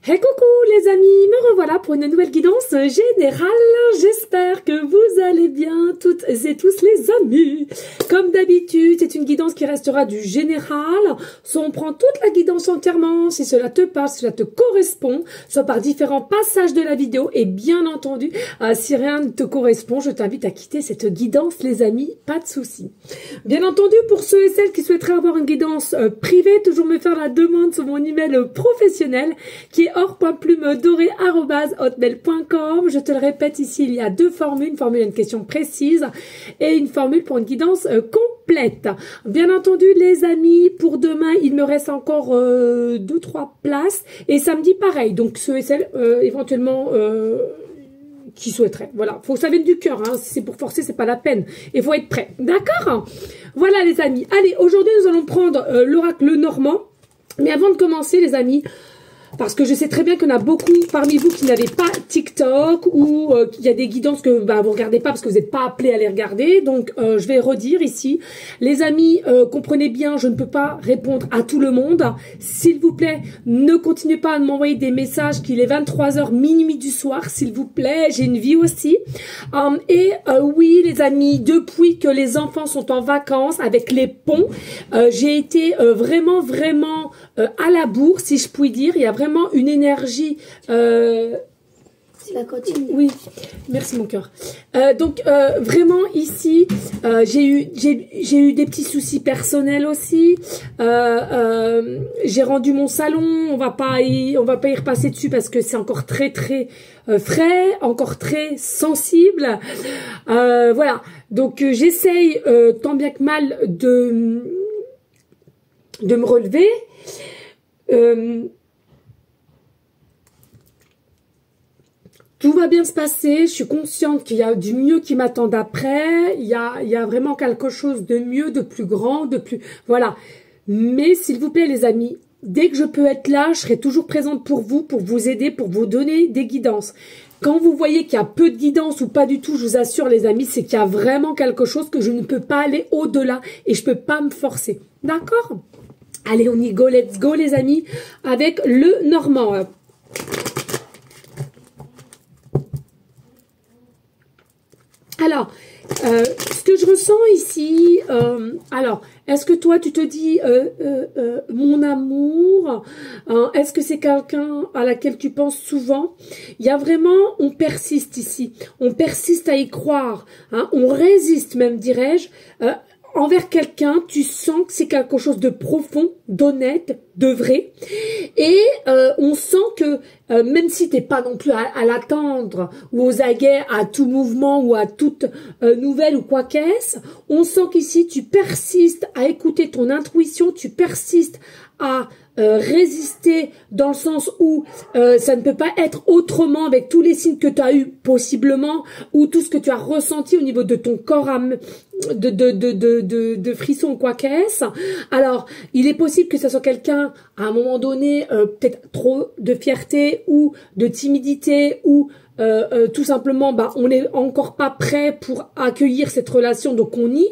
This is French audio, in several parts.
Hey coucou les amis, me revoilà pour une nouvelle guidance générale. J'espère que vous allez bien toutes et tous les amis. Comme d'habitude, c'est une guidance qui restera du général. Soit on prend toute la guidance entièrement, si cela te parle, si cela te correspond, soit par différents passages de la vidéo. Et bien entendu, si rien ne te correspond, je t'invite à quitter cette guidance les amis, pas de souci. Bien entendu, pour ceux et celles qui souhaiteraient avoir une guidance privée, toujours me faire la demande sur mon email professionnel qui est or.plumedorée@hotmail.com. Je te le répète ici, il y a deux formules, une formule à une question précise et une formule pour une guidance complète. Bien entendu les amis, pour demain il me reste encore 2-3 places et samedi pareil, donc ceux et celles éventuellement qui souhaiteraient. Voilà, faut que ça vienne du cœur, hein. Si c'est pour forcer, c'est pas la peine. Il faut être prêt, d'accord? Voilà les amis. Allez, aujourd'hui nous allons prendre l'oracle normand. Mais avant de commencer les amis, parce que je sais très bien qu'il y en a beaucoup parmi vous qui n'avez pas TikTok ou qu'il y a des guidances que vous regardez pas parce que vous n'êtes pas appelés à les regarder. Donc, je vais redire ici. Les amis, comprenez bien, je ne peux pas répondre à tout le monde. S'il vous plaît, ne continuez pas à m'envoyer des messages qu'il est 23h minuit du soir. S'il vous plaît, j'ai une vie aussi. Oui, les amis, depuis que les enfants sont en vacances avec les ponts, j'ai été vraiment à la bourre, si je puis dire. Il y a vraiment une énergie C'est la cantine. oui, merci mon cœur. Donc vraiment ici, j'ai eu des petits soucis personnels aussi. J'ai rendu mon salon. On va pas y repasser dessus parce que c'est encore très frais, encore très sensible. Voilà. Donc j'essaye tant bien que mal de me relever. Tout va bien se passer, je suis consciente qu'il y a du mieux qui m'attend après, il y a vraiment quelque chose de mieux, de plus grand, de plus... Voilà. Mais s'il vous plaît les amis, dès que je peux être là, je serai toujours présente pour vous aider, pour vous donner des guidances. Quand vous voyez qu'il y a peu de guidance ou pas du tout, je vous assure les amis, c'est qu'il y a vraiment quelque chose que je ne peux pas aller au-delà et je peux pas me forcer. D'accord ? Allez, on y go, let's go les amis, avec le normand. Alors, ce que je ressens ici, alors, est-ce que toi tu te dis, mon amour, est-ce que c'est quelqu'un à laquelle tu penses souvent? Il y a vraiment, on persiste ici, on persiste à y croire, hein, on résiste même dirais-je, envers quelqu'un, tu sens que c'est quelque chose de profond, d'honnête, de vrai. Et on sent que même si t'es pas non plus à l'attendre ou aux aguets à tout mouvement ou à toute nouvelle ou quoi qu'est-ce, on sent qu'ici tu persistes à écouter ton intuition, tu persistes à résister dans le sens où ça ne peut pas être autrement avec tous les signes que tu as eu possiblement ou tout ce que tu as ressenti au niveau de ton corps de frissons ou quoi qu'est-ce. Alors, il est possible que ce soit quelqu'un à un moment donné peut-être trop de fierté ou de timidité ou tout simplement on n'est encore pas prêt pour accueillir cette relation, donc on nie.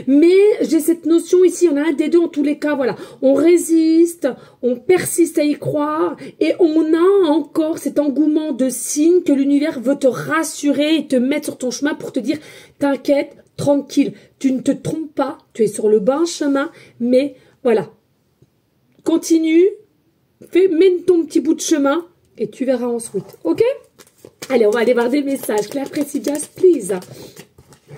Mais j'ai cette notion ici, on a un des deux en tous les cas, voilà, on résiste, on persiste à y croire et on a encore cet engouement de signes que l'univers veut te rassurer et te mettre sur ton chemin pour te dire t'inquiète, tranquille, tu ne te trompes pas, tu es sur le bon chemin, mais voilà, continue, mène ton petit bout de chemin et tu verras ensuite, ok? Allez, on va aller voir des messages. Claire Prestigious, please.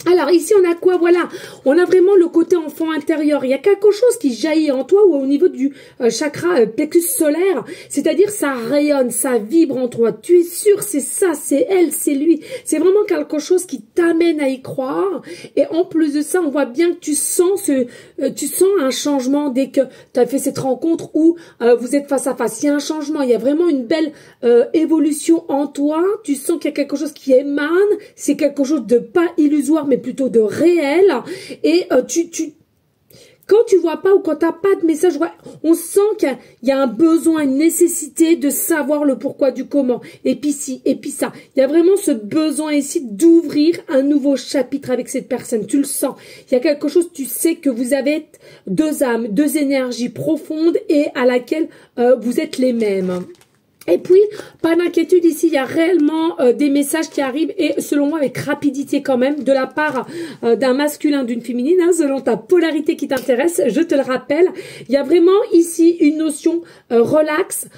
Alors, ici, on a quoi? Voilà, on a vraiment le côté enfant intérieur. Il y a quelque chose qui jaillit en toi ou au niveau du chakra plexus solaire. C'est-à-dire, ça rayonne, ça vibre en toi. Tu es sûr, c'est ça, c'est elle, c'est lui. C'est vraiment quelque chose qui t'amène à y croire. Et en plus de ça, on voit bien que tu sens un changement dès que tu as fait cette rencontre où vous êtes face à face. Il y a un changement, il y a vraiment une belle évolution en toi. Tu sens qu'il y a quelque chose qui émane. C'est quelque chose de pas illusoire, mais plutôt de réel. Et quand tu vois pas ou quand t'as pas de message, on sent qu'il y a un besoin, une nécessité de savoir le pourquoi du comment. Et puis ci, et puis ça. Il y a vraiment ce besoin ici d'ouvrir un nouveau chapitre avec cette personne. Tu le sens. Il y a quelque chose, tu sais que vous avez deux âmes, deux énergies profondes et à laquelle vous êtes les mêmes. Et puis, pas d'inquiétude ici, il y a réellement des messages qui arrivent et selon moi avec rapidité quand même de la part d'un masculin, d'une féminine, hein, selon ta polarité qui t'intéresse, je te le rappelle. Il y a vraiment ici une notion relax,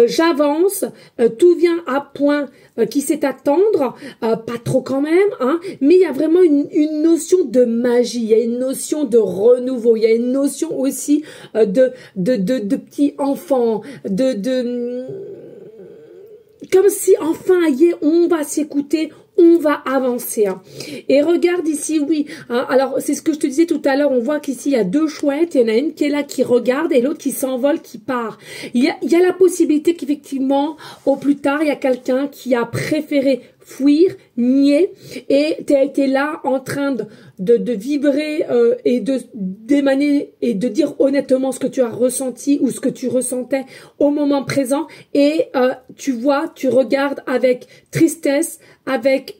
j'avance, tout vient à point qui sait attendre, pas trop quand même, hein, mais il y a vraiment une notion de magie, il y a une notion de renouveau, il y a une notion aussi de petits enfants, comme si enfin, on va s'écouter, on va avancer. Hein. Et regarde ici, oui. Hein, alors, c'est ce que je te disais tout à l'heure. On voit qu'ici, il y a deux chouettes. Il y en a une qui est là, qui regarde, et l'autre qui s'envole, qui part. Il y a la possibilité qu'effectivement, au plus tard, il y a quelqu'un qui a préféré fuir, nier, et tu as été là en train de vibrer et d'émaner et de dire honnêtement ce que tu as ressenti ou ce que tu ressentais au moment présent, et tu vois, tu regardes avec tristesse, avec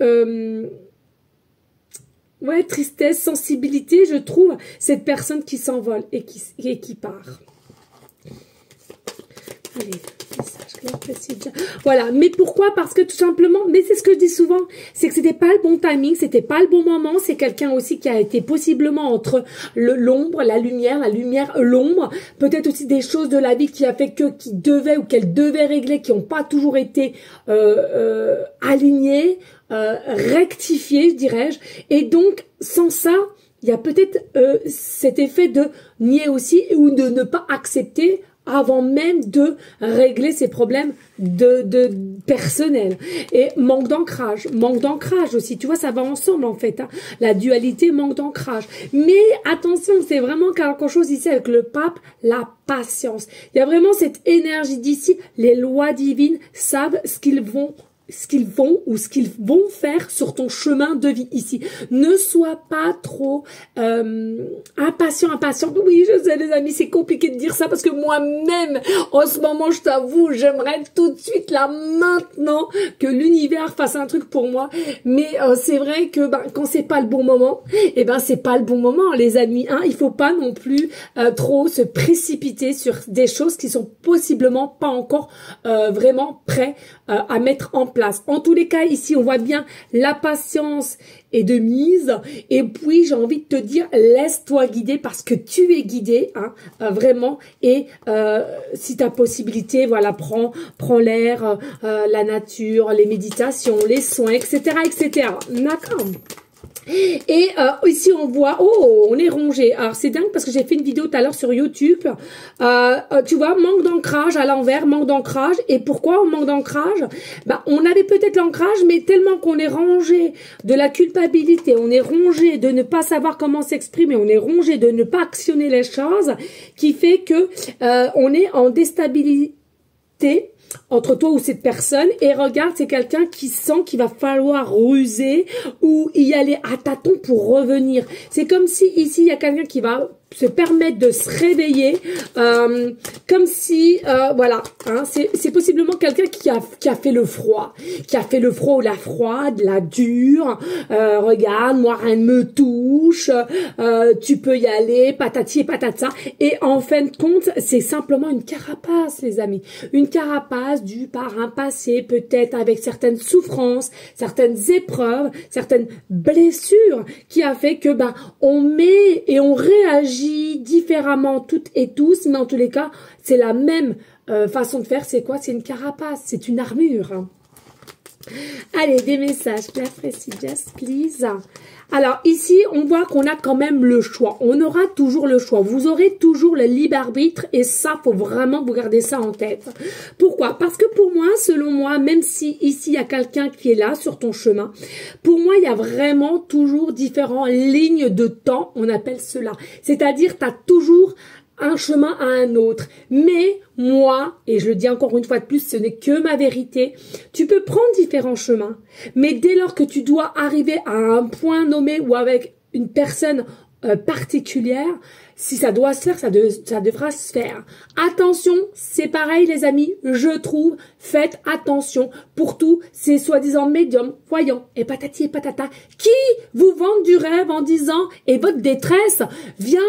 tristesse, sensibilité, je trouve, cette personne qui s'envole et qui part. Allez, message clair, précis. Voilà, mais pourquoi? Parce que tout simplement, mais c'est ce que je dis souvent, c'est que c'était pas le bon timing, c'était pas le bon moment. C'est quelqu'un aussi qui a été possiblement entre l'ombre, la lumière, l'ombre. Peut-être aussi des choses de la vie qui a fait qui devait ou qu'elle devait régler, qui n'ont pas toujours été alignées, rectifiées, dirais-je. Et donc, sans ça, il y a peut-être cet effet de nier aussi ou de ne pas accepter avant même de régler ses problèmes de personnels. Et manque d'ancrage aussi, tu vois, ça va ensemble en fait, hein. La dualité, manque d'ancrage. Mais attention, c'est vraiment quelque chose ici avec le pape, la patience. Il y a vraiment cette énergie d'ici, les lois divines savent ce qu'ils vont faire sur ton chemin de vie ici. Ne sois pas trop impatient. Oui, je sais les amis, c'est compliqué de dire ça parce que moi-même, en ce moment, je t'avoue, j'aimerais tout de suite là maintenant que l'univers fasse un truc pour moi. Mais c'est vrai que quand c'est pas le bon moment, c'est pas le bon moment, les amis. Hein, il faut pas non plus trop se précipiter sur des choses qui sont possiblement pas encore vraiment prêts à mettre en place. En tous les cas, ici, on voit bien la patience est de mise. Et puis, j'ai envie de te dire, laisse-toi guider parce que tu es guidé, hein, vraiment. Et si tu as possibilité, voilà, prends l'air, la nature, les méditations, les soins, etc., etc. D'accord. Et ici on voit, on est rongé. Alors c'est dingue parce que j'ai fait une vidéo tout à l'heure sur YouTube. Tu vois, manque d'ancrage à l'envers, manque d'ancrage. Et pourquoi on manque d'ancrage? On avait peut-être l'ancrage, mais tellement qu'on est rongé de la culpabilité, on est rongé de ne pas savoir comment s'exprimer, on est rongé de ne pas actionner les choses, qui fait que on est en déstabilité entre toi ou cette personne. Et regarde, c'est quelqu'un qui sent qu'il va falloir ruser ou y aller à tâtons pour revenir. C'est comme si ici il y a quelqu'un qui va se permettre de se réveiller, comme si voilà, hein, c'est possiblement quelqu'un qui a fait le froid, ou la froide, la dure. Regarde, moi rien ne me touche, tu peux y aller, patati et patata. Et en fin de compte, c'est simplement une carapace, les amis, une carapace due par un passé, peut-être avec certaines souffrances, certaines épreuves, certaines blessures, qui a fait que on met et on réagit différemment toutes et tous, mais en tous les cas, c'est la même façon de faire. C'est quoi? C'est une carapace, c'est une armure. Allez, des messages clairs, précis, just please. Alors ici, on voit qu'on a quand même le choix. On aura toujours le choix. Vous aurez toujours le libre arbitre et ça, faut vraiment vous garder ça en tête. Pourquoi? Parce que pour moi, selon moi, même si ici, il y a quelqu'un qui est là sur ton chemin, pour moi, il y a vraiment toujours différentes lignes de temps, on appelle cela. C'est-à-dire, tu as toujours un chemin à un autre. Mais moi, et je le dis encore une fois de plus, ce n'est que ma vérité, tu peux prendre différents chemins, mais dès lors que tu dois arriver à un point nommé ou avec une personne particulière, si ça doit se faire, ça devra se faire. Attention, c'est pareil les amis, je trouve, faites attention pour tous ces soi-disant médiums, voyants et patati et patata, qui vous vendent du rêve en disant, et votre détresse, viens,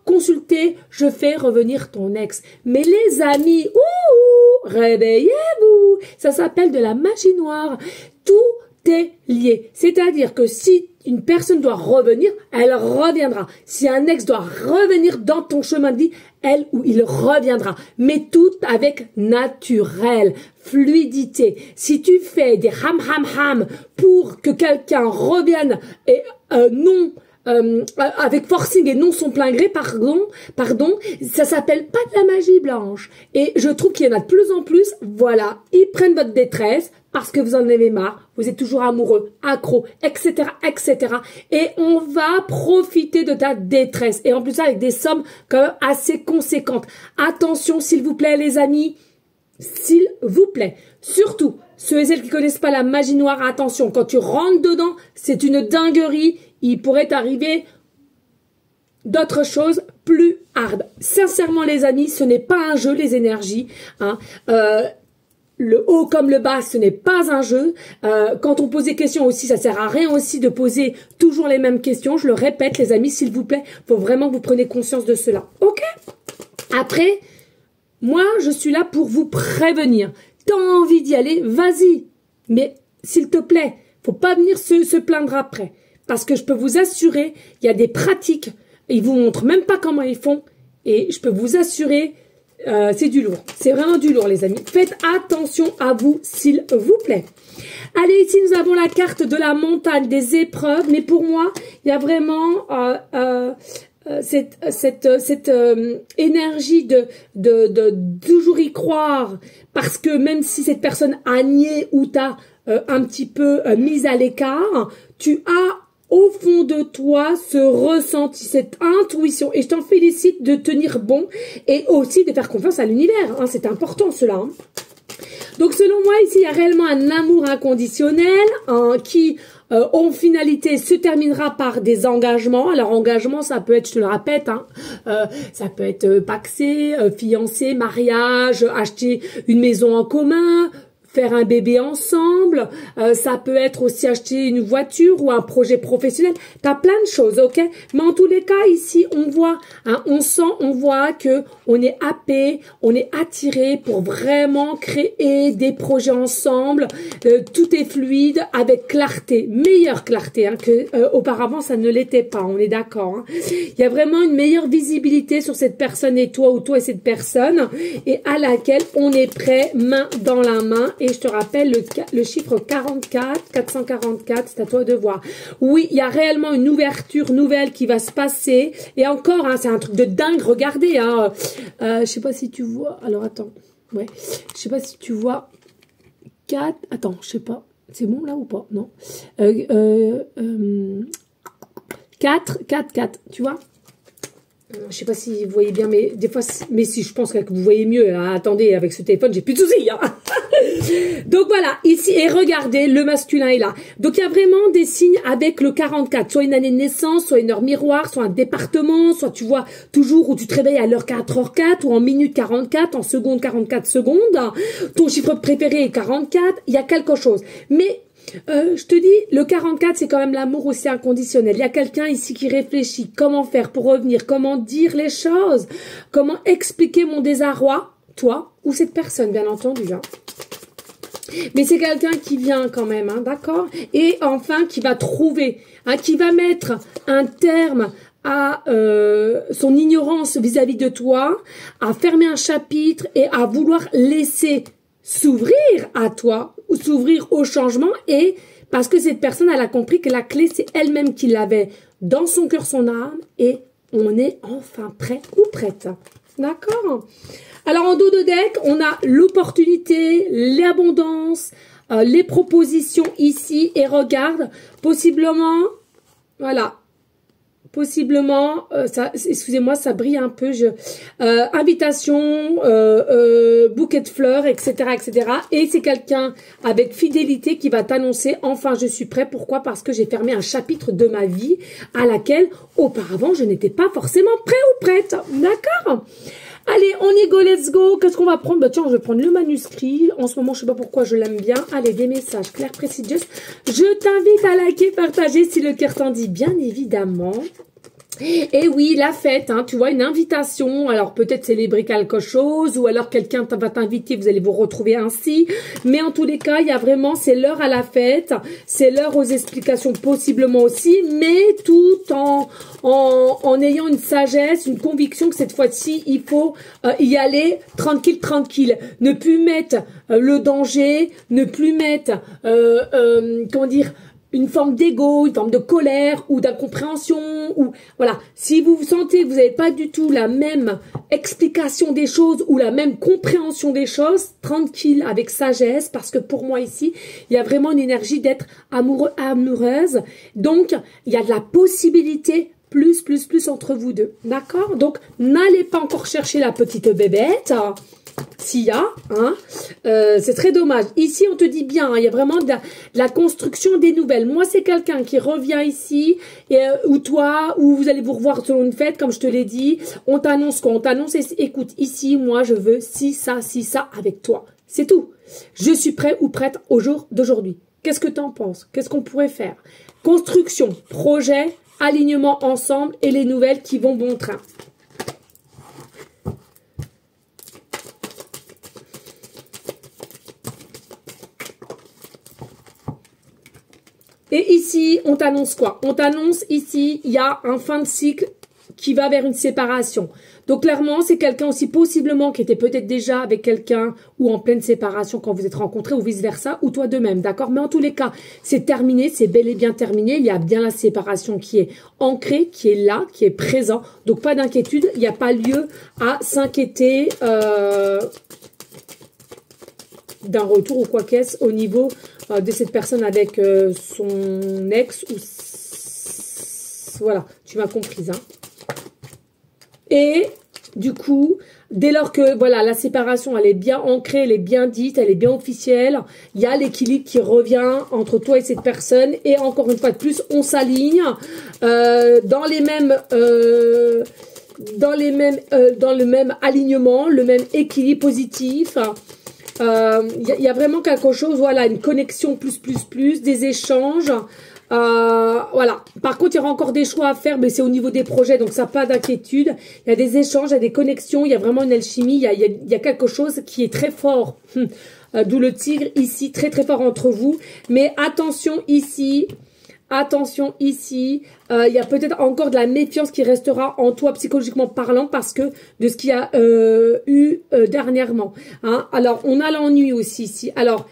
consulter, je fais revenir ton ex. Mais les amis, réveillez-vous. Ça s'appelle de la magie noire. Tout est lié. C'est-à-dire que si une personne doit revenir, elle reviendra. Si un ex doit revenir dans ton chemin de vie, elle ou il reviendra. Mais tout avec naturel, fluidité. Si tu fais des ham pour que quelqu'un revienne et non avec forcing et non son plein gré, pardon, ça s'appelle pas de la magie blanche. Et je trouve qu'il y en a de plus en plus, voilà, ils prennent votre détresse parce que vous en avez marre, vous êtes toujours amoureux, accro, etc., etc. Et on va profiter de ta détresse. Et en plus, avec des sommes quand même assez conséquentes. Attention, s'il vous plaît, les amis, s'il vous plaît. Surtout, ceux et celles qui connaissent pas la magie noire, attention, quand tu rentres dedans, c'est une dinguerie. Il pourrait arriver d'autres choses plus hard. Sincèrement, les amis, ce n'est pas un jeu, les énergies. Hein. Le haut comme le bas, ce n'est pas un jeu. Quand on pose des questions aussi, ça sert à rien aussi de poser toujours les mêmes questions. Je le répète, les amis, s'il vous plaît, faut vraiment que vous preniez conscience de cela. Ok? Après, moi, je suis là pour vous prévenir. T'as envie d'y aller, vas-y. Mais s'il te plaît, faut pas venir se plaindre après. Parce que je peux vous assurer, il y a des pratiques, ils vous montrent même pas comment ils font, et je peux vous assurer, c'est du lourd. C'est vraiment du lourd, les amis. Faites attention à vous, s'il vous plaît. Allez, ici, nous avons la carte de la montagne des épreuves, mais pour moi, il y a vraiment cette énergie de toujours y croire, parce que même si cette personne a nié ou t'a un petit peu mise à l'écart, tu as au fond de toi ce ressenti, cette intuition, et je t'en félicite de tenir bon et aussi de faire confiance à l'univers, hein, c'est important cela. Hein. Donc selon moi ici il y a réellement un amour inconditionnel hein, qui en finalité se terminera par des engagements. Alors engagement ça peut être, je te le répète, hein, ça peut être paxé, fiancé, mariage, acheter une maison en commun, faire un bébé ensemble, ça peut être aussi acheter une voiture ou un projet professionnel. T'as plein de choses, ok? Mais en tous les cas, ici, on voit, hein, on voit que on est happé, on est attiré pour vraiment créer des projets ensemble. Tout est fluide avec clarté, meilleure clarté hein, que auparavant ça ne l'était pas. On est d'accord. Hein. Il y a vraiment une meilleure visibilité sur cette personne et toi ou toi et cette personne et à laquelle on est prêt main dans la main. Et je te rappelle le chiffre 44, 444, c'est à toi de voir. Oui, il y a réellement une ouverture nouvelle qui va se passer. Et encore, hein, c'est un truc de dingue. Regardez, hein. Je sais pas si tu vois. Alors, attends. Ouais. Je sais pas si tu vois. 4. Attends, je sais pas. C'est bon là ou pas? Non. 4, 4, 4. Tu vois? Je sais pas si vous voyez bien, mais des fois, mais si, je pense que vous voyez mieux. Hein. Attendez, avec ce téléphone, j'ai plus de soucis. Hein. Donc voilà, ici, et regardez, le masculin est là. Donc il y a vraiment des signes avec le 44. Soit une année de naissance, soit une heure miroir, soit un département, soit tu vois toujours où tu te réveilles à l'heure 4h04, ou en minute 44, en seconde 44 secondes. Ton chiffre préféré est 44. Il y a quelque chose. Mais je te dis, le 44, c'est quand même l'amour aussi inconditionnel. Il y a quelqu'un ici qui réfléchit comment faire pour revenir, comment dire les choses, comment expliquer mon désarroi, toi ou cette personne, bien entendu. Hein. Mais c'est quelqu'un qui vient quand même, hein, d'accord? Et enfin, qui va trouver, hein, qui va mettre un terme à son ignorance vis-à-vis de toi, à fermer un chapitre et à vouloir laisser s'ouvrir à toi ou s'ouvrir au changement et parce que cette personne elle a compris que la clé c'est elle-même qui l'avait dans son cœur, son âme et on est enfin prêt ou prête. D'accord? Alors en dos de deck, on a l'opportunité, l'abondance, les propositions ici et regarde, possiblement, voilà. Possiblement, excusez-moi, ça brille un peu. Invitation, bouquet de fleurs, etc., etc. Et c'est quelqu'un avec fidélité qui va t'annoncer enfin je suis prêt. Pourquoi? Parce que j'ai fermé un chapitre de ma vie à laquelle auparavant je n'étais pas forcément prêt ou prête. D'accord? Allez, on y go, let's go. Qu'est-ce qu'on va prendre? Bah tiens, je vais prendre le manuscrit. En ce moment, je sais pas pourquoi je l'aime bien. Allez, des messages clairs, précis, just. Je t'invite à liker, partager si le cœur t'en dit, bien évidemment. Et oui, la fête, hein, tu vois, une invitation, alors peut-être célébrer quelque chose, ou alors quelqu'un va t'inviter, vous allez vous retrouver ainsi, mais en tous les cas, il y a vraiment, c'est l'heure à la fête, c'est l'heure aux explications possiblement aussi, mais tout en ayant une sagesse, une conviction que cette fois-ci, il faut y aller tranquille, tranquille, ne plus mettre le danger, ne plus mettre, comment dire, une forme d'ego, une forme de colère ou d'incompréhension, ou voilà. Si vous vous sentez que vous n'avez pas du tout la même explication des choses ou la même compréhension des choses, tranquille, avec sagesse, parce que pour moi ici, il y a vraiment une énergie d'être amoureux, amoureuse. Donc, il y a de la possibilité plus entre vous deux. D'accord? Donc, n'allez pas encore chercher la petite bébête. S'il y a, hein, c'est très dommage. Ici, on te dit bien, hein, il y a vraiment de la construction des nouvelles. Moi, c'est quelqu'un qui revient ici, et, ou toi, ou vous allez vous revoir selon une fête, comme je te l'ai dit. On t'annonce quoi? On t'annonce, écoute, ici, moi, je veux si ça avec toi. C'est tout. Je suis prêt ou prête au jour d'aujourd'hui. Qu'est-ce que tu en penses? Qu'est-ce qu'on pourrait faire? Construction, projet, alignement ensemble et les nouvelles qui vont bon train. Et ici, on t'annonce quoi? On t'annonce ici, il y a un fin de cycle qui va vers une séparation. Donc clairement, c'est quelqu'un aussi possiblement qui était peut-être déjà avec quelqu'un ou en pleine séparation quand vous êtes rencontrés ou vice-versa, ou toi de même, d'accord? Mais en tous les cas, c'est terminé, c'est bel et bien terminé. Il y a bien la séparation qui est ancrée, qui est là, qui est présent. Donc pas d'inquiétude, il n'y a pas lieu à s'inquiéter d'un retour ou quoi qu'est-ce au niveau de cette personne avec son ex ou voilà, tu m'as comprise, hein. Et du coup, dès lors que voilà, la séparation elle est bien ancrée, elle est bien dite, elle est bien officielle, il y a l'équilibre qui revient entre toi et cette personne, et encore une fois de plus, on s'aligne dans le même alignement, le même équilibre positif. Y a vraiment quelque chose, voilà, une connexion plus, des échanges. Voilà. Par contre, il y aura encore des choix à faire, mais c'est au niveau des projets, donc ça, pas d'inquiétude. Il y a des échanges, il y a des connexions, il y a vraiment une alchimie, il y a quelque chose qui est très fort. D'où le tigre ici, très fort entre vous. Mais attention ici. Attention ici, il y a peut-être encore de la méfiance qui restera en toi psychologiquement parlant parce que de ce qu'il y a eu dernièrement. Hein. Alors, on a l'ennui aussi ici. Alors,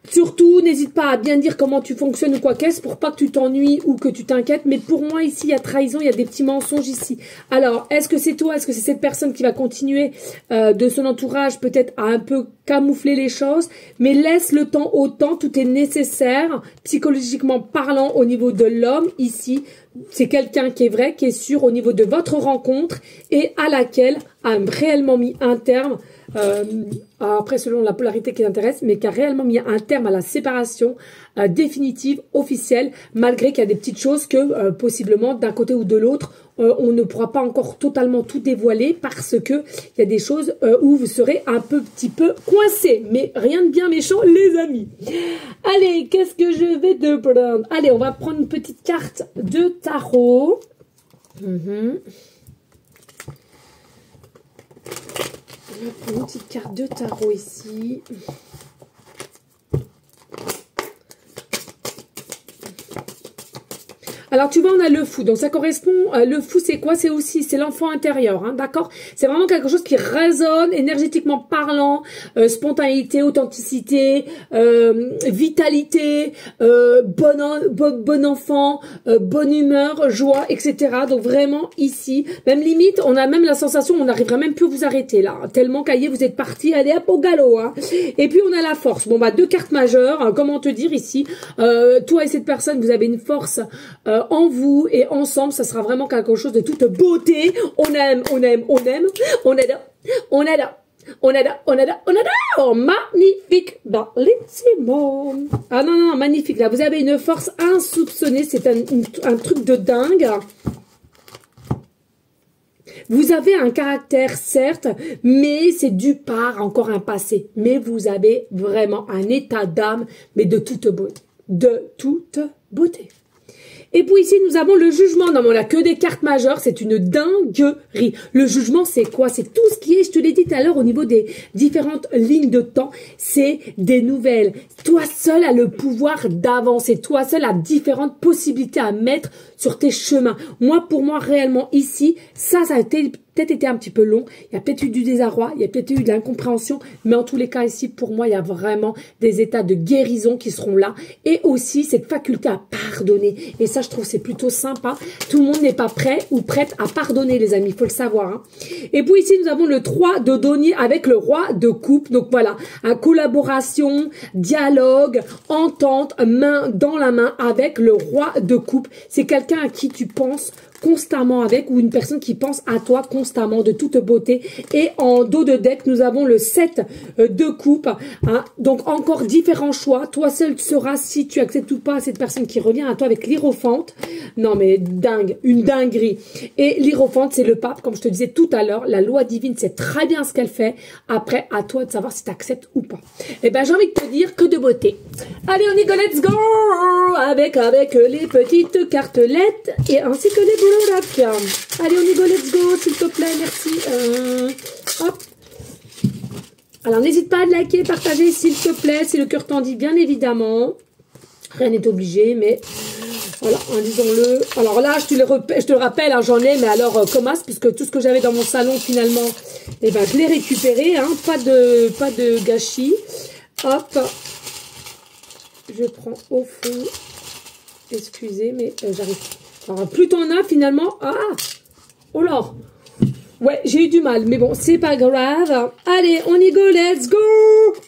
surtout, n'hésite pas à bien dire comment tu fonctionnes ou quoi qu'est-ce pour pas que tu t'ennuies ou que tu t'inquiètes. Mais pour moi, ici, il y a trahison, il y a des petits mensonges ici. Alors, est-ce que c'est toi? Est-ce que c'est cette personne qui va continuer de son entourage peut-être à un peu camoufler les choses? Mais laisse le temps au temps, tout est nécessaire, psychologiquement parlant au niveau de l'homme ici. C'est quelqu'un qui est vrai, qui est sûr au niveau de votre rencontre et à laquelle a réellement mis un terme, après selon la polarité qui l'intéresse, mais qui a réellement mis un terme à la séparation définitive, officielle, malgré qu'il y a des petites choses que possiblement d'un côté ou de l'autre, on ne pourra pas encore totalement tout dévoiler parce que il y a des choses où vous serez un petit peu coincé, mais rien de bien méchant les amis. Allez, qu'est-ce que je vais te prendre? Allez, on va prendre une petite carte de tarot. Une petite carte de tarot ici. Alors, tu vois, on a le fou. Donc, ça correspond... le fou, c'est quoi? C'est aussi... C'est l'enfant intérieur, hein, d'accord? C'est vraiment quelque chose qui résonne, énergétiquement parlant, spontanéité, authenticité, vitalité, bon enfant, bonne humeur, joie, etc. Donc, vraiment, ici, même limite, on a même la sensation, on n'arrivera même plus à vous arrêter, là. Tellement, cahier, vous êtes parti, allez, hop, au galop, hein. Et puis, on a la force. Bon, bah, deux cartes majeures. Hein, comment te dire ici? Toi et cette personne, vous avez une force... en vous et ensemble, ça sera vraiment quelque chose de toute beauté. On aime, on adore, oh, magnifique, bellissimo. Ah non, magnifique, là, vous avez une force insoupçonnée, c'est un truc de dingue. Vous avez un caractère, certes, mais c'est dû par encore un passé. Mais vous avez vraiment un état d'âme, mais de toute beauté. De toute beauté. Et puis ici, nous avons le jugement. Non, mais on n'a que des cartes majeures. C'est une dinguerie. Le jugement, c'est quoi? C'est tout ce qui est, je te l'ai dit tout à l'heure, au niveau des différentes lignes de temps. C'est des nouvelles. Toi seul as le pouvoir d'avancer. Toi seul as différentes possibilités à mettre sur tes chemins. Moi, pour moi, réellement, ici, ça a peut-être été un petit peu long. Il y a peut-être eu du désarroi. Il y a peut-être eu de l'incompréhension. Mais en tous les cas, ici, pour moi, il y a vraiment des états de guérison qui seront là. Et aussi, cette faculté à pardonner. Et ça, je trouve, c'est plutôt sympa. Tout le monde n'est pas prêt ou prête à pardonner, les amis. Il faut le savoir. Hein. Et puis ici, nous avons le 3 de denier avec le roi de coupe. Donc voilà, collaboration, dialogue, entente, main dans la main avec le roi de coupe. C'est quelqu'un à qui tu penses constamment avec, ou une personne qui pense à toi constamment, de toute beauté. Et en dos de deck, nous avons le 7 de coupe. Hein. Donc encore différents choix. Toi seul tu sauras si tu acceptes ou pas cette personne qui revient à toi avec l'Hiérophante. Non mais dingue, une dinguerie. Et l'Hiérophante, c'est le pape, comme je te disais tout à l'heure. La loi divine, c'est très bien ce qu'elle fait. Après, à toi de savoir si tu acceptes ou pas. Et ben j'ai envie de te dire que de beauté. Allez, on y go, let's go avec les petites cartelettes et ainsi que les boulots. Allez, on y go, let's go, s'il te plaît, merci. Hop. Alors, n'hésite pas à liker, partager, s'il te plaît, si le cœur t'en dit, bien évidemment. Rien n'est obligé, mais voilà, hein, disons-le. Alors là, je te le rappelle, hein, j'en ai, mais alors, comme as, puisque tout ce que j'avais dans mon salon, finalement, eh ben, je l'ai récupéré, hein, pas de gâchis. Hop. Je prends au fond. Excusez, mais j'arrive. Alors, plus t'en as finalement. Ah! Oh là! Ouais, j'ai eu du mal, mais bon, c'est pas grave. Allez, on y go, let's go!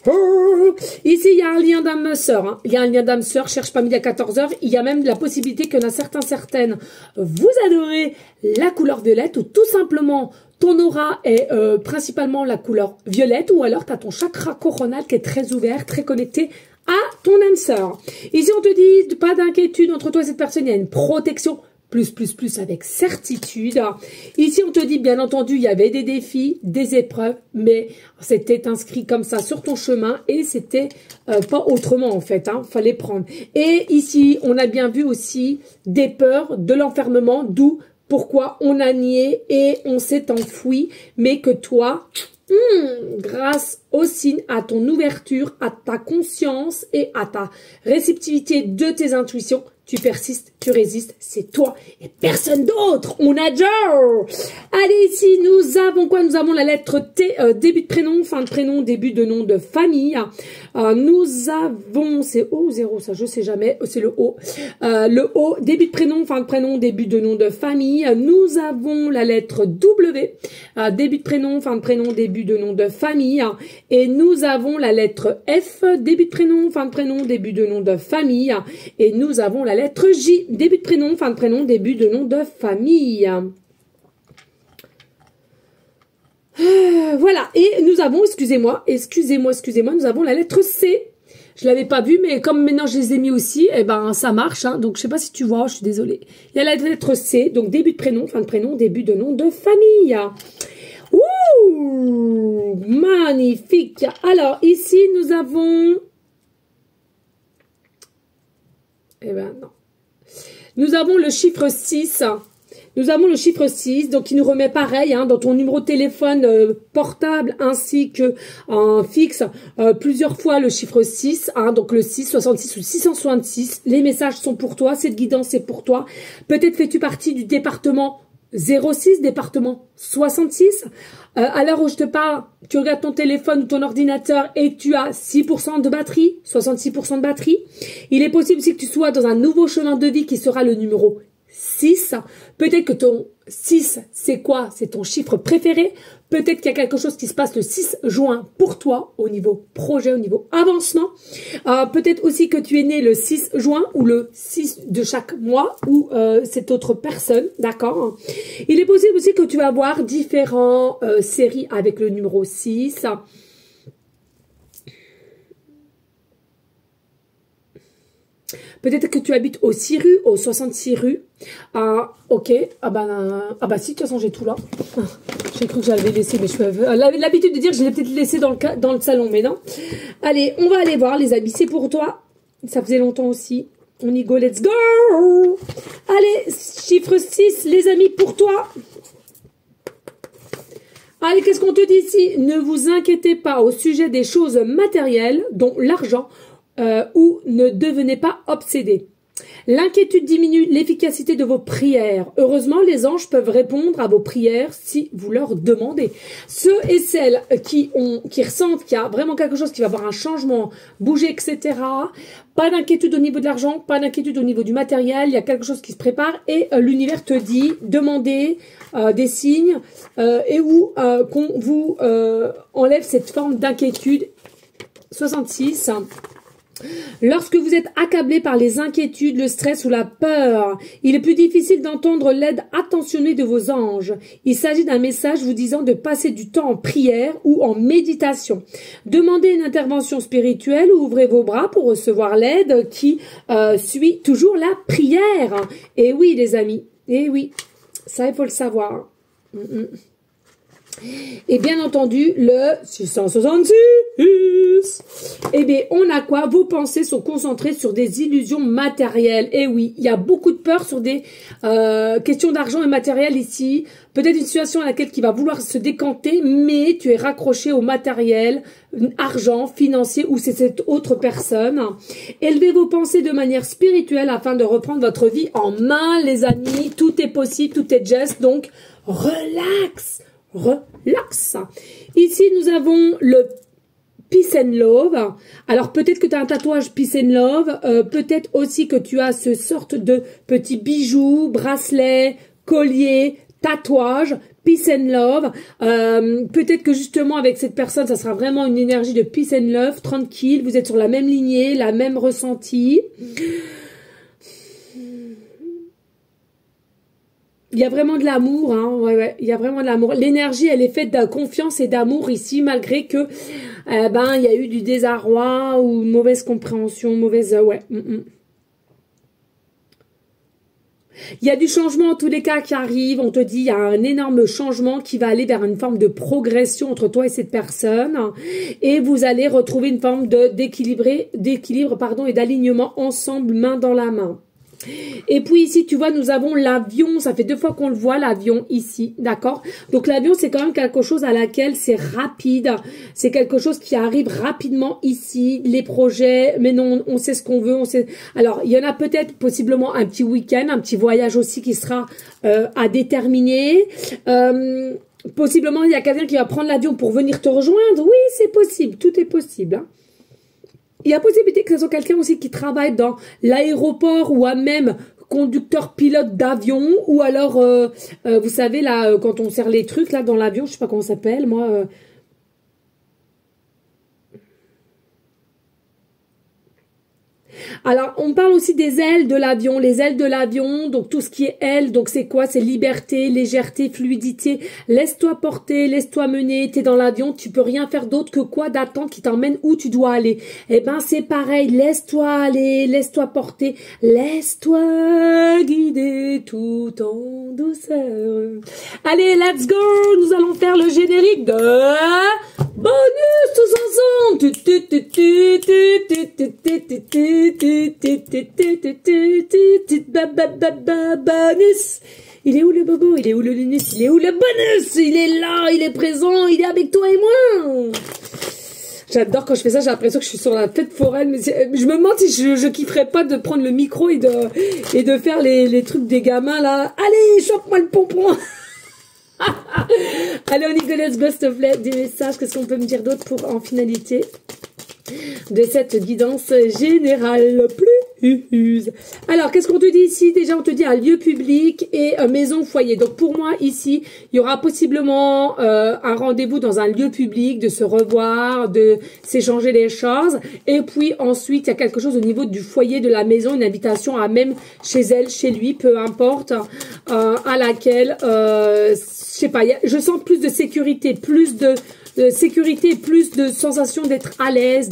Oh. Ici, il y a un lien d'âme-sœur. Hein. Il y a un lien d'âme-sœur, cherche pas midi à 14 h. Il y a même la possibilité qu'il y en a certaines, vous adorez la couleur violette ou tout simplement ton aura est principalement la couleur violette ou alors tu as ton chakra coronal qui est très ouvert, très connecté à ton âme sœur. Ici, on te dit, pas d'inquiétude entre toi et cette personne, il y a une protection plus avec certitude. Ici, on te dit, bien entendu, il y avait des défis, des épreuves, mais c'était inscrit comme ça sur ton chemin et c'était pas autrement en fait, hein, fallait prendre. Et ici, on a bien vu aussi des peurs, de l'enfermement, d'où pourquoi on a nié et on s'est enfoui, mais que toi... grâce au signe, à ton ouverture, à ta conscience et à ta réceptivité de tes intuitions, tu persistes, tu résistes, c'est toi et personne d'autre. On adore. Allez, ici, nous avons quoi? Nous avons la lettre T, début de prénom, fin de prénom, début de nom de famille. Nous avons, c'est O ou 0, ça je sais jamais, c'est le O. Le O, début de prénom, fin de prénom, début de nom de famille. Nous avons la lettre W, début de prénom, fin de prénom, début de nom de famille. Et nous avons la lettre F, début de prénom, fin de prénom, début de nom de famille. Et nous avons la lettre J, début de prénom, fin de prénom, début de nom de famille. Voilà, et nous avons, excusez-moi, nous avons la lettre C. Je l'avais pas vu, mais comme maintenant je les ai mis aussi, eh ben ça marche. Hein, donc je sais pas si tu vois, je suis désolée. Il y a la lettre C, donc début de prénom, fin de prénom, début de nom de famille. Ouh, magnifique. Alors ici nous avons... Eh ben non. Nous avons le chiffre 6. Nous avons le chiffre 6, donc qui nous remet pareil, hein, dans ton numéro de téléphone portable ainsi que en fixe, plusieurs fois le chiffre 6, hein, donc le 6, 66 ou 666. Les messages sont pour toi, cette guidance c'est pour toi. Peut-être fais-tu partie du département 06, département 66. À l'heure où je te parle, tu regardes ton téléphone ou ton ordinateur et tu as 6% de batterie, 66% de batterie. Il est possible aussi que tu sois dans un nouveau chemin de vie qui sera le numéro 6. Peut-être que ton 6, c'est quoi? C'est ton chiffre préféré. Peut-être qu'il y a quelque chose qui se passe le 6 juin pour toi au niveau projet, au niveau avancement. Peut-être aussi que tu es né le 6 juin ou le 6 de chaque mois ou cette autre personne, d'accord? Il est possible aussi que tu vas avoir différentes séries avec le numéro 6. Peut-être que tu habites au 6 rue, au 66 rue. Ok. Ah bah si, de toute façon, j'ai tout là. J'ai cru que j'avais laissé mes cheveux. J'avais l'habitude de dire que je l'ai peut-être laissé dans le salon, mais non. Allez, on va aller voir, les amis. C'est pour toi. Ça faisait longtemps aussi. On y go, let's go. Allez, chiffre 6, les amis, pour toi. Allez, qu'est-ce qu'on te dit ici? Ne vous inquiétez pas au sujet des choses matérielles, dont l'argent, ou ne devenez pas obsédé. L'inquiétude diminue l'efficacité de vos prières. Heureusement, les anges peuvent répondre à vos prières si vous leur demandez. Ceux et celles qui ressentent qu'il y a vraiment quelque chose qui va avoir un changement, bouger, etc. Pas d'inquiétude au niveau de l'argent, pas d'inquiétude au niveau du matériel. Il y a quelque chose qui se prépare et l'univers te dit, demandez des signes et où qu'on vous enlève cette forme d'inquiétude. 66. Lorsque vous êtes accablé par les inquiétudes, le stress ou la peur, il est plus difficile d'entendre l'aide attentionnée de vos anges. Il s'agit d'un message vous disant de passer du temps en prière ou en méditation. Demandez une intervention spirituelle ou ouvrez vos bras pour recevoir l'aide qui suit toujours la prière. Et oui, les amis, et oui, ça il faut le savoir. Et bien entendu, le 666, eh bien, on a quoi? Vos pensées sont concentrées sur des illusions matérielles. Et oui, il y a beaucoup de peur sur des questions d'argent et matériel ici. Peut-être une situation à laquelle qui va vouloir se décanter, mais tu es raccroché au matériel, argent, financier, ou c'est cette autre personne. Élevez vos pensées de manière spirituelle afin de reprendre votre vie en main, les amis. Tout est possible, tout est just, donc relax. Relax. Ici, nous avons le Peace and Love. Alors, peut-être que tu as un tatouage Peace and Love. Peut-être aussi que tu as ce sorte de petits bijoux, bracelets, colliers, tatouages. Peace and Love. Peut-être que justement, avec cette personne, ça sera vraiment une énergie de Peace and Love, tranquille. Vous êtes sur la même lignée, la même ressenti. Il y a vraiment de l'amour, hein. Ouais, il y a vraiment de l'amour. L'énergie, elle est faite de confiance et d'amour ici, malgré que, il y a eu du désarroi ou mauvaise compréhension, mauvaise, Il y a du changement en tous les cas qui arrive. On te dit, il y a un énorme changement qui va aller vers une forme de progression entre toi et cette personne. Et vous allez retrouver une forme d'équilibre, et d'alignement ensemble, main dans la main. Et puis ici, tu vois, nous avons l'avion. Ça fait 2 fois qu'on le voit, l'avion, ici. D'accord? Donc, l'avion, c'est quand même quelque chose à laquelle c'est rapide. C'est quelque chose qui arrive rapidement ici. Les projets, mais non, on sait ce qu'on veut. On sait. Alors, il y en a peut-être possiblement un petit week-end, un petit voyage aussi qui sera à déterminer. Possiblement, il y a quelqu'un qui va prendre l'avion pour venir te rejoindre. Oui, c'est possible. Tout est possible, hein. Il y a possibilité que ce soit quelqu'un aussi qui travaille dans l'aéroport ou à même conducteur pilote d'avion ou alors, vous savez, là, quand on sert les trucs là dans l'avion, je sais pas comment ça s'appelle, moi... Alors, on parle aussi des ailes de l'avion, les ailes de l'avion, donc tout ce qui est ailes, donc c'est quoi? C'est liberté, légèreté, fluidité, laisse-toi porter, laisse-toi mener, t'es dans l'avion, tu peux rien faire d'autre que quoi? D'attendre qui t'emmène où tu dois aller. Eh ben, c'est pareil, laisse-toi aller, laisse-toi porter, laisse-toi guider tout en douceur. Allez, let's go! Nous allons faire le générique de bonus tous ensemble! Bonus. Il est où le bobo? Il est où le lunus? Il est où le bonus? Il est là, il est présent, il est avec toi et moi. J'adore quand je fais ça, j'ai l'impression que je suis sur la fête foraine, mais je me demande si je kifferais pas de prendre le micro et de faire les trucs des gamins là. Allez, chope-moi le pompon. Allez, on y go, let's go, s'il te plaît. Des messages, qu'est-ce qu'on peut me dire d'autre pour en finalité de cette guidance générale plus. Alors, qu'est-ce qu'on te dit ici? Déjà, on te dit un lieu public et maison foyer. Donc, pour moi, ici, il y aura possiblement un rendez-vous dans un lieu public, de se revoir, de s'échanger les choses. Et puis, ensuite, il y a quelque chose au niveau du foyer de la maison, une invitation à même chez elle, chez lui, peu importe, à laquelle, je sais pas, je sens plus de sécurité, plus de sécurité, plus de sensation d'être à l'aise,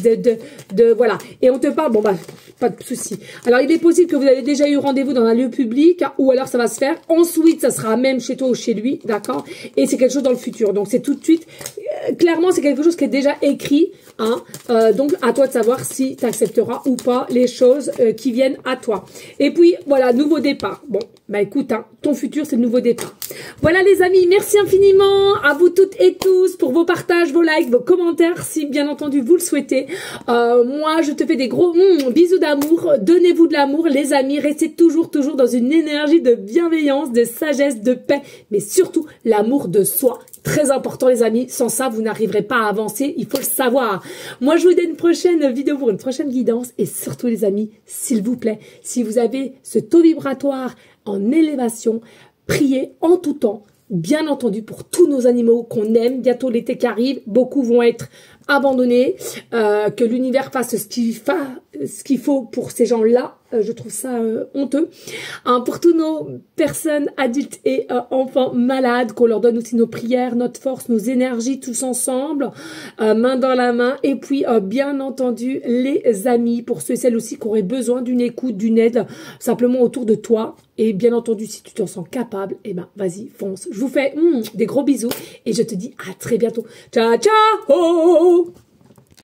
voilà. Et on te parle, bon bah, pas de souci. Alors, il est possible que vous avez déjà eu rendez-vous dans un lieu public, ou alors ça va se faire. Ensuite, ça sera même chez toi ou chez lui, d'accord? Et c'est quelque chose dans le futur. Donc, c'est tout de suite, clairement, c'est quelque chose qui est déjà écrit, Hein. Donc, à toi de savoir si tu accepteras ou pas les choses qui viennent à toi. Et puis, voilà, nouveau départ. Bon, bah écoute, hein, ton futur, c'est le nouveau départ. Voilà les amis, merci infiniment à vous toutes et tous pour vos partages, vos likes, vos commentaires, si bien entendu vous le souhaitez. Moi, je te fais des gros bisous d'amour. Donnez-vous de l'amour, les amis. Restez toujours dans une énergie de bienveillance, de sagesse, de paix, mais surtout l'amour de soi. Très important les amis, sans ça vous n'arriverez pas à avancer, il faut le savoir. Moi je vous dis une prochaine vidéo pour une prochaine guidance et surtout les amis, s'il vous plaît, si vous avez ce taux vibratoire en élévation, priez en tout temps, bien entendu pour tous nos animaux qu'on aime. Bientôt l'été qui arrive, beaucoup vont être abandonnés, que l'univers fasse ce qu'il faut pour ces gens-là. Je trouve ça honteux. Hein, pour tous nos personnes adultes et enfants malades, qu'on leur donne aussi nos prières, notre force, nos énergies, tous ensemble, main dans la main. Et puis, bien entendu, les amis, pour ceux et celles aussi qui auraient besoin d'une écoute, d'une aide, simplement autour de toi. Et bien entendu, si tu t'en sens capable, eh ben, vas-y, fonce. Je vous fais des gros bisous et je te dis à très bientôt. Ciao, ciao!